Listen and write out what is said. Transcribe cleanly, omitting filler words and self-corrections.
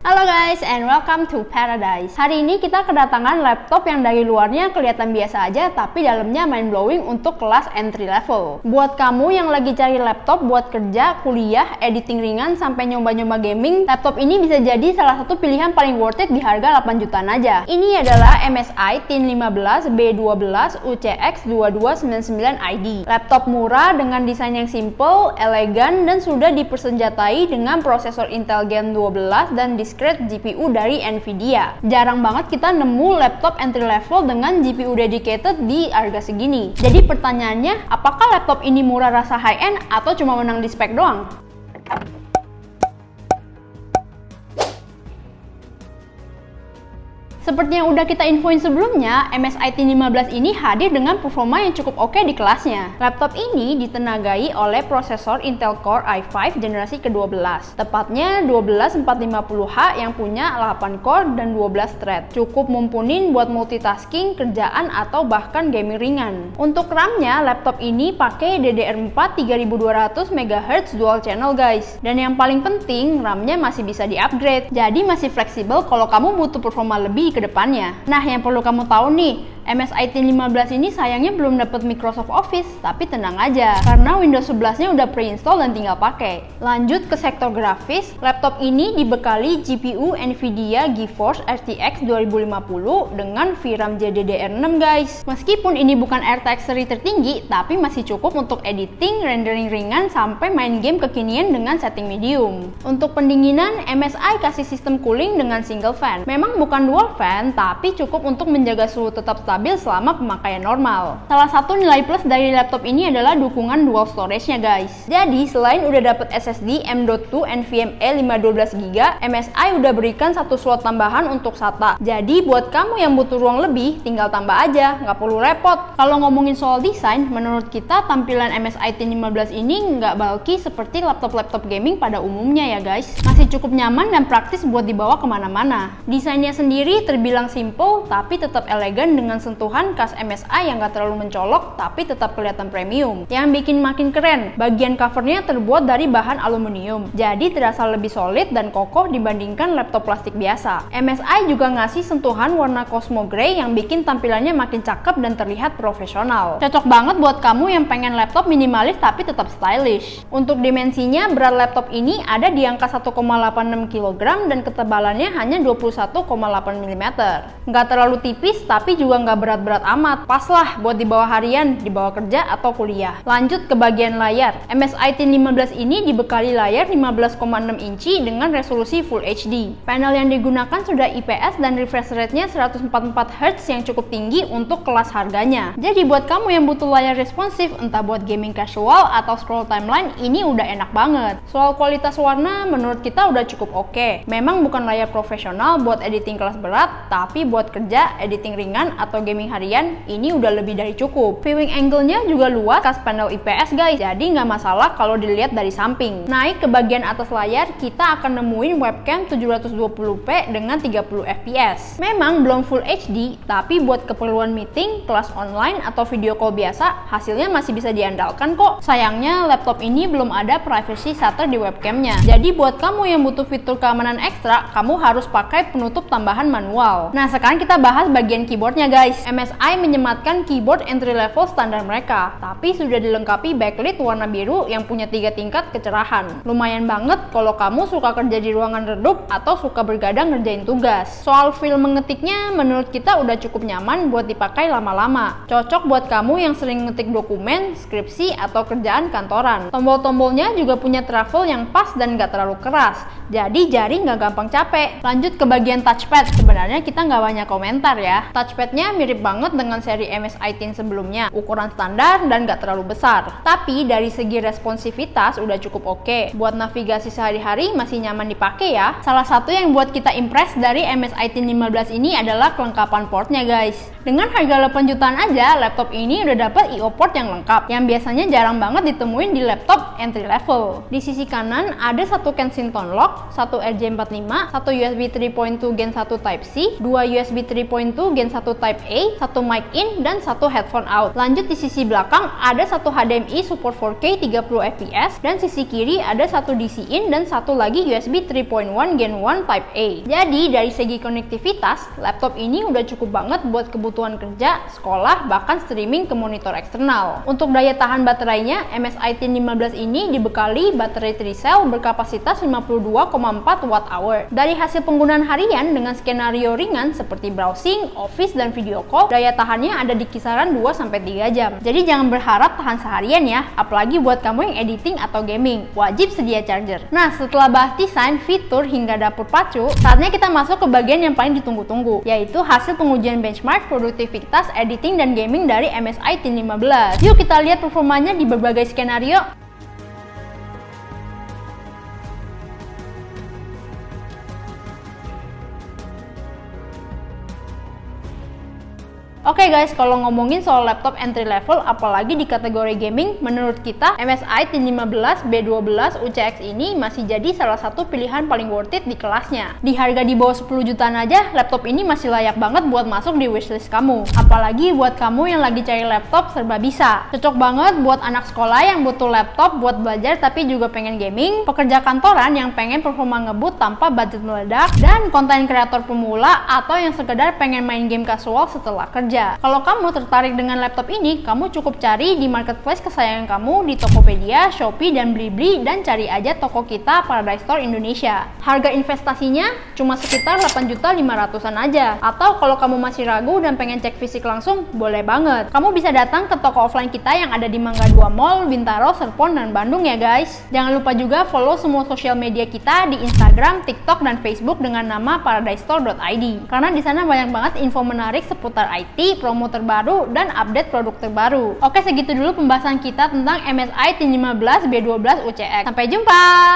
Halo guys, and welcome to Paradise. Hari ini kita kedatangan laptop yang dari luarnya kelihatan biasa aja, tapi dalamnya mind blowing untuk kelas entry level. Buat kamu yang lagi cari laptop buat kerja, kuliah, editing ringan, sampai nyoba-nyoba gaming, laptop ini bisa jadi salah satu pilihan paling worth it di harga 8 jutaan aja. Ini adalah MSI Thin 15 B12 UCX 2299ID. Laptop murah dengan desain yang simple, elegan, dan sudah dipersenjatai dengan prosesor Intel Gen 12 dan diskrete GPU dari Nvidia. Jarang banget kita nemu laptop entry level dengan GPU dedicated di harga segini. Jadi pertanyaannya, apakah laptop ini murah rasa high-end atau cuma menang di spek doang? Seperti yang udah kita infoin sebelumnya, MSI Thin 15 ini hadir dengan performa yang cukup oke di kelasnya. Laptop ini ditenagai oleh prosesor Intel Core i5 generasi ke-12, tepatnya 12450H yang punya 8 core dan 12 thread. Cukup mumpuni buat multitasking, kerjaan, atau bahkan gaming ringan. Untuk RAM-nya, laptop ini pakai DDR4 3200 MHz dual channel guys. Dan yang paling penting, RAM-nya masih bisa di-upgrade. Jadi masih fleksibel kalau kamu butuh performa lebih ke depannya. Nah, yang perlu kamu tahu nih, MSI Thin 15 ini sayangnya belum dapat Microsoft Office, tapi tenang aja, karena Windows 11-nya udah pre-install dan tinggal pakai. Lanjut ke sektor grafis, laptop ini dibekali GPU Nvidia GeForce RTX 2050 dengan VRAM GDDR6 guys. Meskipun ini bukan RTX seri tertinggi, tapi masih cukup untuk editing, rendering ringan, sampai main game kekinian dengan setting medium. Untuk pendinginan, MSI kasih sistem cooling dengan single fan. Memang bukan dual fan, tapi cukup untuk menjaga suhu tetap stabil selama pemakaian normal. Salah satu nilai plus dari laptop ini adalah dukungan dual storage-nya guys. Jadi selain udah dapet SSD M.2 NVMe 512GB, MSI udah berikan satu slot tambahan untuk SATA. Jadi buat kamu yang butuh ruang lebih, tinggal tambah aja, nggak perlu repot. Kalau ngomongin soal desain, menurut kita tampilan MSI Thin 15 ini nggak bulky seperti laptop-laptop gaming pada umumnya ya guys. Masih cukup nyaman dan praktis buat dibawa kemana-mana. Desainnya sendiri terbilang simple, tapi tetap elegan dengan sentuhan khas MSI yang gak terlalu mencolok tapi tetap kelihatan premium. Yang bikin makin keren, bagian covernya terbuat dari bahan aluminium, jadi terasa lebih solid dan kokoh dibandingkan laptop plastik biasa. MSI juga ngasih sentuhan warna Cosmo Grey yang bikin tampilannya makin cakep dan terlihat profesional. Cocok banget buat kamu yang pengen laptop minimalis tapi tetap stylish. Untuk dimensinya, berat laptop ini ada di angka 1,86 kg dan ketebalannya hanya 21,8 mm. Nggak terlalu tipis tapi juga nggak berat-berat amat, pas lah buat dibawa harian, dibawa kerja atau kuliah. Lanjut ke bagian layar. MSI Thin 15 ini dibekali layar 15,6 inci dengan resolusi Full HD. Panel yang digunakan sudah IPS dan refresh rate-nya 144 Hz yang cukup tinggi untuk kelas harganya. Jadi buat kamu yang butuh layar responsif, entah buat gaming casual atau scroll timeline, ini udah enak banget. Soal kualitas warna, menurut kita udah cukup oke. Memang bukan layar profesional buat editing kelas berat, tapi buat kerja, editing ringan, atau gaming harian, ini udah lebih dari cukup. Viewing angle-nya juga luas khas panel IPS guys, jadi nggak masalah kalau dilihat dari samping. Naik ke bagian atas layar, kita akan nemuin webcam 720p dengan 30 fps. Memang belum Full HD, tapi buat keperluan meeting, kelas online, atau video call biasa, hasilnya masih bisa diandalkan kok. Sayangnya, laptop ini belum ada privacy shutter di webcamnya. Jadi buat kamu yang butuh fitur keamanan ekstra, kamu harus pakai penutup tambahan manual. Nah, sekarang kita bahas bagian keyboardnya guys. MSI menyematkan keyboard entry level standar mereka, tapi sudah dilengkapi backlit warna biru yang punya 3 tingkat kecerahan. Lumayan banget kalau kamu suka kerja di ruangan redup atau suka bergadang ngerjain tugas. Soal feel mengetiknya, menurut kita udah cukup nyaman buat dipakai lama-lama. Cocok buat kamu yang sering ngetik dokumen, skripsi, atau kerjaan kantoran. Tombol-tombolnya juga punya travel yang pas dan gak terlalu keras, jadi jari nggak gampang capek. Lanjut ke bagian touchpad. Sebenarnya kita nggak banyak komentar ya. Touchpadnya mirip banget dengan seri MSI Thin sebelumnya, ukuran standar dan gak terlalu besar. Tapi dari segi responsivitas udah cukup oke. Buat navigasi sehari-hari masih nyaman dipakai ya. Salah satu yang buat kita impress dari MSI Thin 15 ini adalah kelengkapan portnya guys. Dengan harga 8 jutaan aja, laptop ini udah dapat I/O port yang lengkap, yang biasanya jarang banget ditemuin di laptop entry level. Di sisi kanan ada satu Kensington lock, satu RJ45, satu USB 3.2 Gen 1 Type C, dua USB 3.2 Gen 1 Type A, satu mic in, dan satu headphone out. Lanjut di sisi belakang ada satu HDMI support 4K 30 fps, dan sisi kiri ada satu DC in dan satu lagi USB 3.1 Gen 1 Type A. Jadi dari segi konektivitas, laptop ini udah cukup banget buat kebutuhan kerja, sekolah, bahkan streaming ke monitor eksternal. Untuk daya tahan baterainya, MSI Teen 15 ini dibekali baterai 3 cell berkapasitas 52,4 Wh. Dari hasil penggunaan harian dengan skenario ringan seperti browsing, office, dan video call, daya tahannya ada di kisaran 2-3 jam. Jadi jangan berharap tahan seharian ya, apalagi buat kamu yang editing atau gaming. Wajib sedia charger. Nah, setelah bahas desain, fitur, hingga dapur pacu, saatnya kita masuk ke bagian yang paling ditunggu-tunggu, yaitu hasil pengujian benchmark produktivitas editing dan gaming dari MSI Teen 15. Yuk kita lihat performanya di berbagai skenario. Oke guys, kalau ngomongin soal laptop entry level, apalagi di kategori gaming, menurut kita MSI Teen 15 B12 UCX ini masih jadi salah satu pilihan paling worth it di kelasnya. Di harga di bawah 10 jutaan aja, laptop ini masih layak banget buat masuk di wishlist kamu. Apalagi buat kamu yang lagi cari laptop serba bisa. Cocok banget buat anak sekolah yang butuh laptop buat belajar tapi juga pengen gaming, pekerja kantoran yang pengen performa ngebut tanpa budget meledak, dan konten kreator pemula atau yang sekedar pengen main game casual setelah kerja. Kalau kamu tertarik dengan laptop ini, kamu cukup cari di marketplace kesayangan kamu di Tokopedia, Shopee, dan Blibli, dan cari aja toko kita Paradise Store Indonesia. Harga investasinya cuma sekitar 8.500.000-an aja. Atau kalau kamu masih ragu dan pengen cek fisik langsung, boleh banget. Kamu bisa datang ke toko offline kita yang ada di Mangga 2 Mall, Bintaro, Serpong, dan Bandung ya guys. Jangan lupa juga follow semua sosial media kita di Instagram, TikTok, dan Facebook dengan nama paradisestore.id. Karena di sana banyak banget info menarik seputar IT, promo terbaru, dan update produk terbaru. Oke, segitu dulu pembahasan kita tentang MSI Teen 15 B12 UCX. Sampai jumpa!